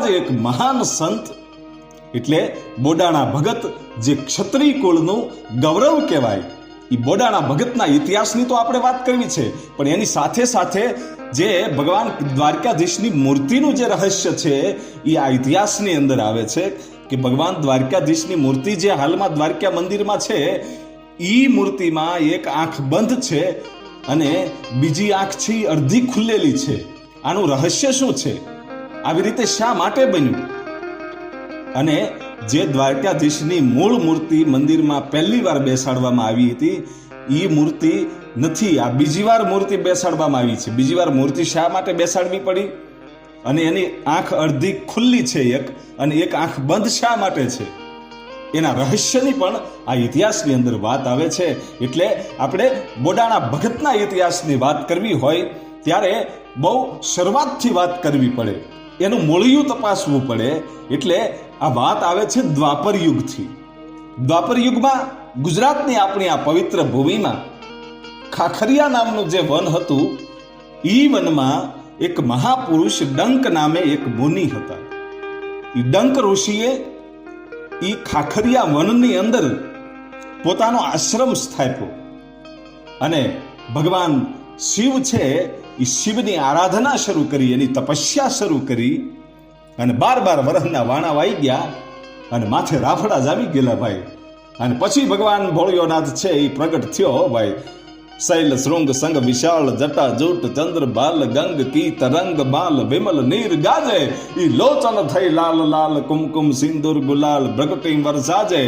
જ એક મહાન સંત એટલે બોડાણા ભગત, જે ક્ષત્રિય કુળનું ગૌરવ કહેવાય, એ બોડાણા ભગતના ઇતિહાસની તો આપણે વાત કરવી છે, પણ એની સાથે સાથે જે ભગવાન દ્વારકાધીશની મૂર્તિનું જે રહસ્ય છે એ આ ઇતિહાસની અંદર આવે છે કે ભગવાન દ્વારકાધીશની મૂર્તિ જે હાલમાં દ્વારકા મંદિરમાં છે, એ મૂર્તિમાં એક આંખ બંધ છે અને બીજી આંખ છે એ અડધી ખુલ્લેલી છે. આનું રહસ્ય શું છે? આવી રીતે શા માટે બન્યું? અને જે દ્વારકાધીશની મૂળ મૂર્તિ મંદિરમાં પહેલી વાર બેસાડવામાં આવી હતી, એ મૂર્તિ નથી, આ બીજી વાર મૂર્તિ બેસાડવામાં આવી છે. બીજી વાર મૂર્તિ શા માટે બેસાડવી પડી? અને એની આંખ અડધી ખુલ્લી છે એક, અને એક આંખ બંધ શા માટે છે? એના રહસ્યની પણ આ ઇતિહાસની અંદર વાત આવે છે. એટલે આપણે બોડાણા ભગતના ઇતિહાસની વાત કરવી હોય ત્યારે બહુ શરૂઆતથી વાત કરવી પડે, એનું મૂળિયું તપાસવું પડે. એટલે આ વાત આવે છે દ્વાપર યુગથી. દ્વાપર યુગમાં ગુજરાતની આપણી આ પવિત્ર ભૂમિમાં ખાખરિયા નામનું જે વન હતું, એ વનમાં એક મહાપુરુષ ડંક નામે એક મુનિ હતા. એ ડંક ઋષિએ એ ખાખરિયા વનની અંદર પોતાનો આશ્રમ સ્થાપ્યો અને ભગવાન શિવ છે એ શિવની આરાધના શરૂ કરી, એની તપસ્યા શરૂ કરી. અને 12 વર્ષના વાણા વાઈ ગયા અને માથે રાફડા જામી ગયેલા ભાઈ. અને પછી ભગવાન ભોળિયોનાથ છે એ પ્રગટ થયો ભાઈ. શૈલ શૃંગ સંગ વિશાળ જટા જૂટ ચંદ્ર બાલ ગંગ કી તરંગ બાલ વિમલ નીર ગાજે, ઈ લોચન થઈ લાલ લાલ કુમકુમ સિંદૂર ગુલાલ પ્રગટી વરસાજે.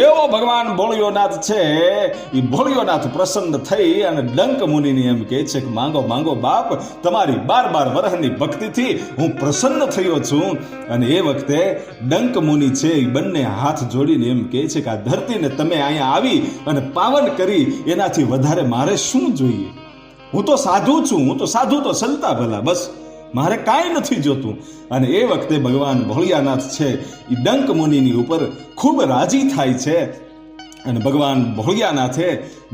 એવો ભગવાન ભોળિયોનાથ છે એ ભોળિયોનાથ પ્રસન્ન થઈ અને ડંક મુનિને એમ કહે છે કે માંગો માંગો બાપ, તમારી 12 વર્ષની ભક્તિથી હું પ્રસન્ન થયો છું. અને એ વખતે ડંક મુનિ છે એ બંને હાથ જોડીને એમ કહે છે કે આ ધરતીને તમે અહીંયા આવી અને પાવન કરી, એનાથી વધારે મારે શું જોઈએ? હું તો સાધુ છું, હું તો સાધુ તો સલતા ભલા, બસ મારે કાંઈ નથી જોતું. અને એ વખતે ભગવાન ભોળિયાનાથ છે એ ડંક મુનિની ઉપર ખૂબ રાજી થાય છે. અને ભગવાન ભોળિયાનાથે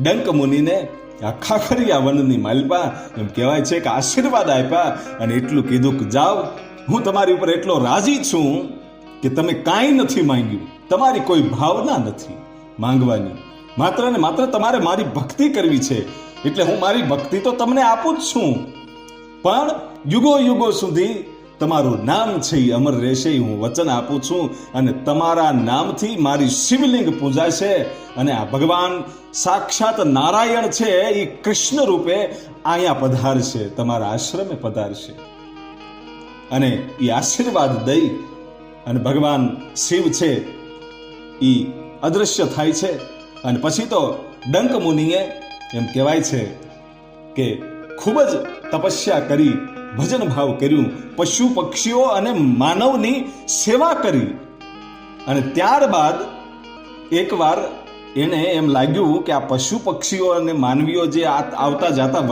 ડંક મુનિને આ ખાખરિયા વનની માલપા એમ કહેવાય છે કે આશીર્વાદ આપ્યા અને એટલું કીધું કે જાઓ, હું તમારી ઉપર એટલો રાજી છું કે તમે કાંઈ નથી માંગ્યું, તમારી કોઈ ભાવના નથી માંગવાની, માત્ર ને માત્ર તમારે મારી ભક્તિ કરવી છે. એટલે હું મારી ભક્તિ તો તમને આપું જ છું, પણ યુગો યુગો સુધી તમારું નામ છે એ અમર રહેશે, હું વચન આપું છું. અને તમારા નામથી મારી શિવલિંગ પૂજાશે. અને આ ભગવાન સાક્ષાત નારાયણ છે એ કૃષ્ણ રૂપે અહીંયા પધારશે, તમારા આશ્રમે પધારશે. અને એ આશીર્વાદ દઈ અને ભગવાન શિવ છે એ અદૃશ્ય થાય છે. અને પછી તો ડંક મુનિએ એમ કહેવાય છે કે ખૂબ જ તપસ્યા કરી, ભજન ભાવ કર્યું, પશુ પક્ષીઓ અને માનવની સેવા કરી. અને ત્યારબાદ એકવાર એને એમ લાગ્યું કે આ પશુ પક્ષીઓ અને માનવીઓ જે આવતા જાતા